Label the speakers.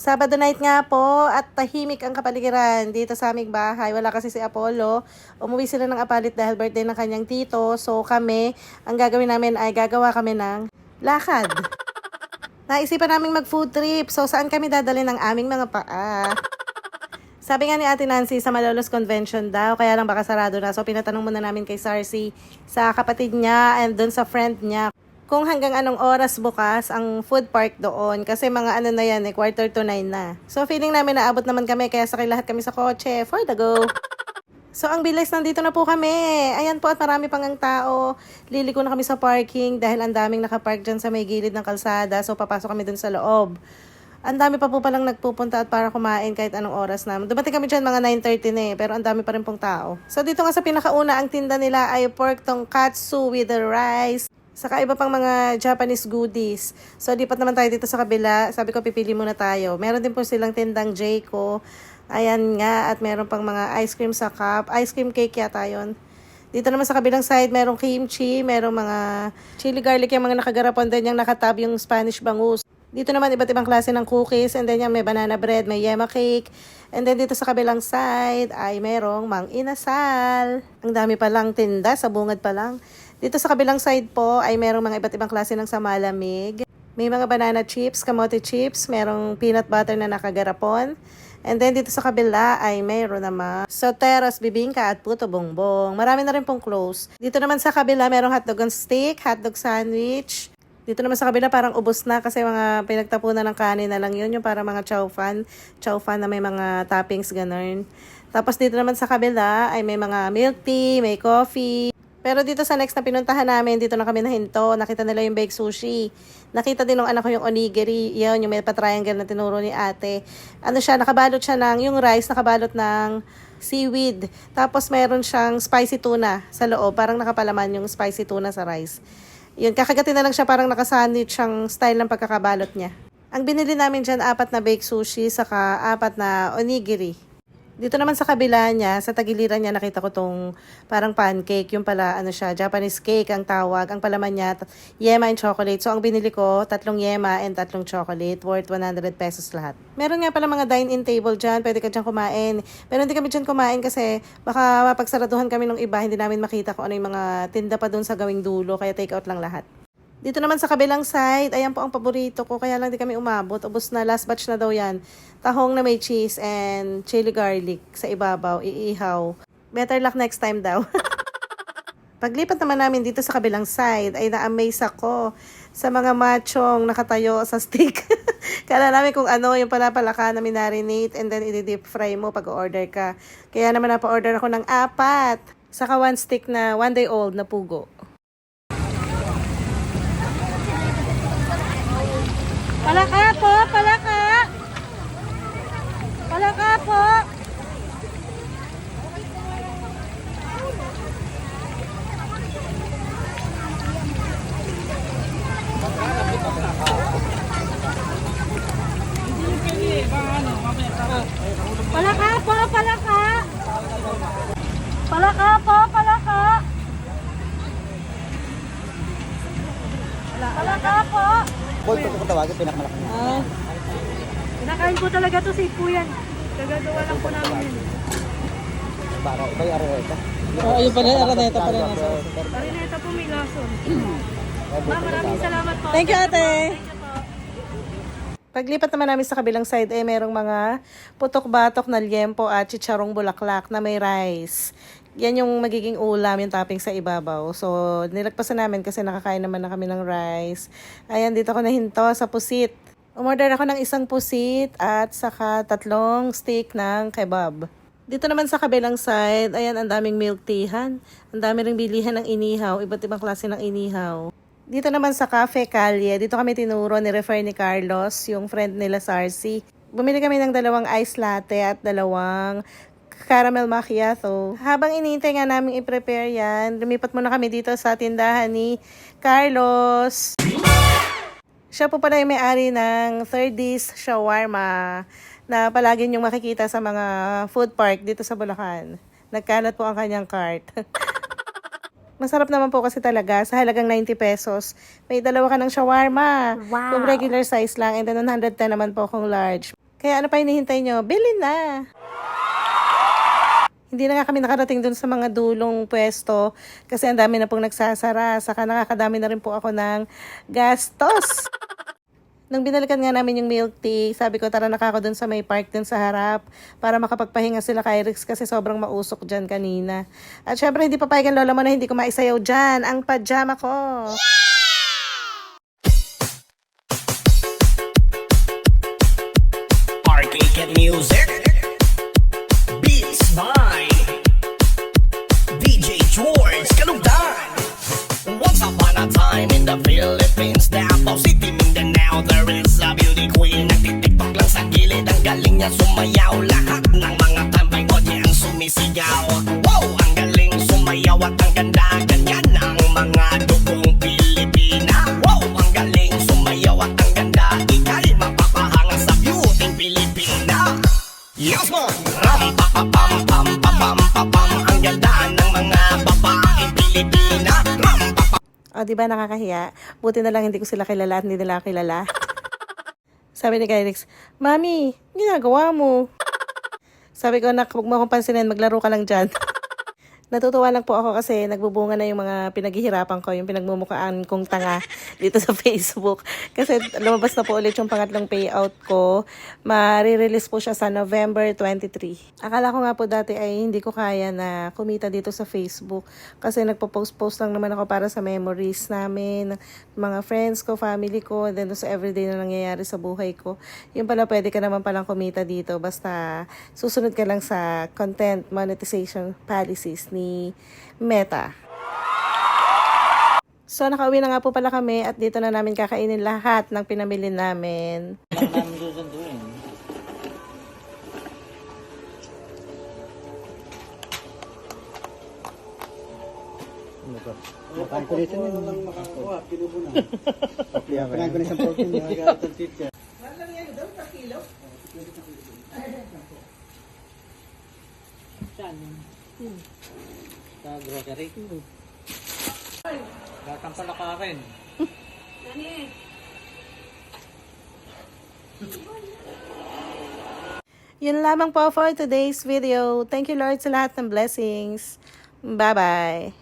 Speaker 1: Sabado night nga po at tahimik ang kapaligiran dito sa aming bahay. Wala kasi si Apollo. Umuwi sila ng apalit dahil birthday ng kanyang tito. So kami, ang gagawin namin ay gagawa kami ng lakad. Naisipan naming mag-food trip. So saan kami dadali ng aming mga paa? Sabi nga ni Ate Nancy sa Malolos Convention daw, kaya lang baka sarado na. So pinatanong muna namin kay Sarcy sa kapatid niya and dun sa friend niya kung hanggang anong oras bukas ang food park doon. Kasi mga ano na yan, 8:45 na. So feeling namin naabot naman kami, kaya sakay lahat kami sa kotse for the go. So ang bilis, nandito na po kami. Ayan po at marami pang ang tao. Liliko na kami sa parking dahil ang daming nakapark dyan sa may gilid ng kalsada. So papasok kami dun sa loob. Ang dami pa po palang nagpupunta at para kumain kahit anong oras na. Dumating kami dyan mga 9:30 na pero ang dami pa rin pong tao. So dito nga sa pinakauna, ang tinda nila ay pork tonkatsu with the rice. Saka iba pang mga Japanese goodies. So, lipat naman tayo dito sa kabila. Sabi ko, pipili muna tayo. Meron din po silang tindang Jayco. Ayan nga. At meron pang mga ice cream sa cup. Ice cream cake yata yun. Dito naman sa kabilang side, merong kimchi. Merong mga chili garlic. Yung mga nakagarapon din yung nakatab yung Spanish bangus. Dito naman, iba't ibang klase ng cookies. And then yung may banana bread, may yema cake. And then dito sa kabilang side ay merong mang inasal. Ang dami palang tinda. Sa bungad pa lang. Dito sa kabilang side po ay merong mga iba't ibang klase ng samalamig. May mga banana chips, kamote chips, merong peanut butter na nakagarapon. And then dito sa kabila ay mayroon naman soteros, bibingka at puto bongbong. Marami na rin pong close. Dito naman sa kabila merong hotdog on stick, hotdog sandwich. Dito naman sa kabila parang ubos na kasi mga pinagtapunan ng kanin na lang yun. Yung parang mga chow fan na may mga toppings ganun. Tapos dito naman sa kabila ay may mga milk tea, may coffee. Pero dito sa next na pinuntahan namin, dito na kami nahinto. Nakita nila yung baked sushi. Nakita din ng anak ko yung onigiri. Yun, yung may pa-triangle na tinuro ni ate. Ano siya, nakabalot siya ng, yung rice nakabalot ng seaweed. Tapos meron siyang spicy tuna sa loob. Parang nakapalaman yung spicy tuna sa rice. Yun, kakagatin na lang siya, parang nakasandwich ang style ng pagkakabalot niya. Ang binili namin dyan, 4 na baked sushi, saka 4 na onigiri. Dito naman sa kabila niya, sa tagiliran niya, nakita ko tong parang pancake. Yung pala, ano siya, Japanese cake ang tawag. Ang palaman niya, yema and chocolate. So, ang binili ko, 3 yema and 3 chocolate, worth 100 pesos lahat. Meron nga pala mga dine-in table dyan, pwede ka dyan kumain. Pero hindi kami dyan kumain kasi baka mapagsaraduhan kami ng iba, hindi namin makita kung ano yung mga tinda pa dun sa gawing dulo, kaya take out lang lahat. Dito naman sa kabilang side, ayan po ang paborito ko, kaya lang di kami umabot. Ubos na, last batch na daw yan. Tahong na may cheese and chili garlic sa ibabaw, iihaw. Better luck next time daw. Paglipat naman namin dito sa kabilang side, ay na-amaze ako sa mga machong nakatayo sa stick. Kala namin kung ano, yung palapalaka na minarinate and then i-deep fry mo pag order ka. Kaya naman napa-order ako ng 4. Saka 1 stick na 1 day old na pugo.
Speaker 2: Palaka po, palaka. Palaka po. Palaka po, palaka. Palaka po, palaka. Palaka po.
Speaker 3: Bolt ko tawagin, pinakamalaki niya.
Speaker 2: Kinakain po talaga to si Kuya. Gagagawa lang po namin yun.
Speaker 3: Para iba yung araneta.
Speaker 1: Ayun pala, araneta pala nasa.
Speaker 2: Marineta po may lason. Ma'am, maraming salamat po.
Speaker 1: Thank you, ate.
Speaker 2: Thank you po.
Speaker 1: Paglipat naman namin sa kabilang side, merong mga putok-batok na liempo at chicharong bulaklak na may rice. Yan yung magiging ulam, yung topping sa ibabaw. So, nilagpasan namin kasi nakakain naman na kami ng rice. Ayan, dito ako nahinto sa pusit. Umorder ako ng 1 pusit at saka 3 steak ng kebab. Dito naman sa kabilang side, ayan, ang daming milk teahan. Ang dami ring bilihan ng inihaw, iba't ibang klase ng inihaw. Dito naman sa Cafe Calle, dito kami tinuro, ni-refer ni Carlos, yung friend nila Sarcy. Bumili kami ng 2 ice latte at 2 caramel macchiato. Habang inintay nga namin i-prepare yan, lumipat muna kami dito sa tindahan ni Carlos. Siya po pala yung may-ari ng 3D's Shawarma na palagi niyong makikita sa mga food park dito sa Bulacan. Nagkalat po ang kanyang cart. Masarap naman po kasi talaga. Sa halagang 90 pesos, may 2 ka ng shawarma.
Speaker 2: Wow.
Speaker 1: Kung regular size lang, and then 110 naman po kung large. Kaya ano pa hinihintay nyo? Bili na! Hindi na nga kami nakarating dun sa mga dulong pwesto kasi ang dami na pong nagsasara. Saka nakakadami na rin po ako ng gastos. Nung binalikan nga namin yung milk tea, sabi ko tara nakako dun sa may park dun sa harap para makapagpahinga sila kay Rix kasi sobrang mausok dyan kanina. At syempre hindi papayagan lola mo na hindi ko maisayaw dyan ang pajama ko.
Speaker 4: Arcade music, beats by DJ George Kalugdan. Once upon a time in the Philippines, Davao City, Mindanao, there is a beauty queen. Nagtitiktok lang sa gilid, ang galing niya sumayaw. Lahat ng mga tambay audience sumisigaw. Wow, ang galing sumayaw at ang ganda. Ganyan ang mga dugong Pilipina. Wow, ang galing sumayaw at ang ganda. Ika'y mapapahanga sa beauty Pilipina. Yes man! Ram pa pa pam pam pa pam pa pam. Ang ganda ng mga babae Pilipina. Ram pa pa.
Speaker 1: O, di ba nakakahiya? Buti na lang hindi ko sila kilala at hindi nila ako kilala. Sabi ni Kay Rix, Mami, ginagawa mo. Sabi ko, huwag mo akong pansinin, maglaro ka lang dyan. Natutuwa lang po ako kasi nagbubunga na yung mga pinaghihirapan ko, yung pinagmumukhaan kong tanga dito sa Facebook. Kasi lumabas na po ulit yung pangatlong payout ko. Marirelease po siya sa November 23. Akala ko nga po dati ay hindi ko kaya na kumita dito sa Facebook. Kasi nagpo-post-post lang naman ako para sa memories namin, mga friends ko, family ko, and then sa everyday na nangyayari sa buhay ko. Yung pala pwede ka naman palang kumita dito basta susunod ka lang sa content monetization policies ni Meta. So, nakauwi na nga po pala kami at dito na namin kakainin lahat ng pinamili namin.
Speaker 3: Makain ko dito yun. Walang makakuha, pinubo na. Pinahin ko na isang protein. Nagalit ang teacher.
Speaker 1: Walang yan daw, per kilo?
Speaker 5: Saan yun? Sa grocery? Datang pala ka akin.
Speaker 1: Yun lamang po for today's video. Thank you Lord sa lahat ng blessings. Bye-bye.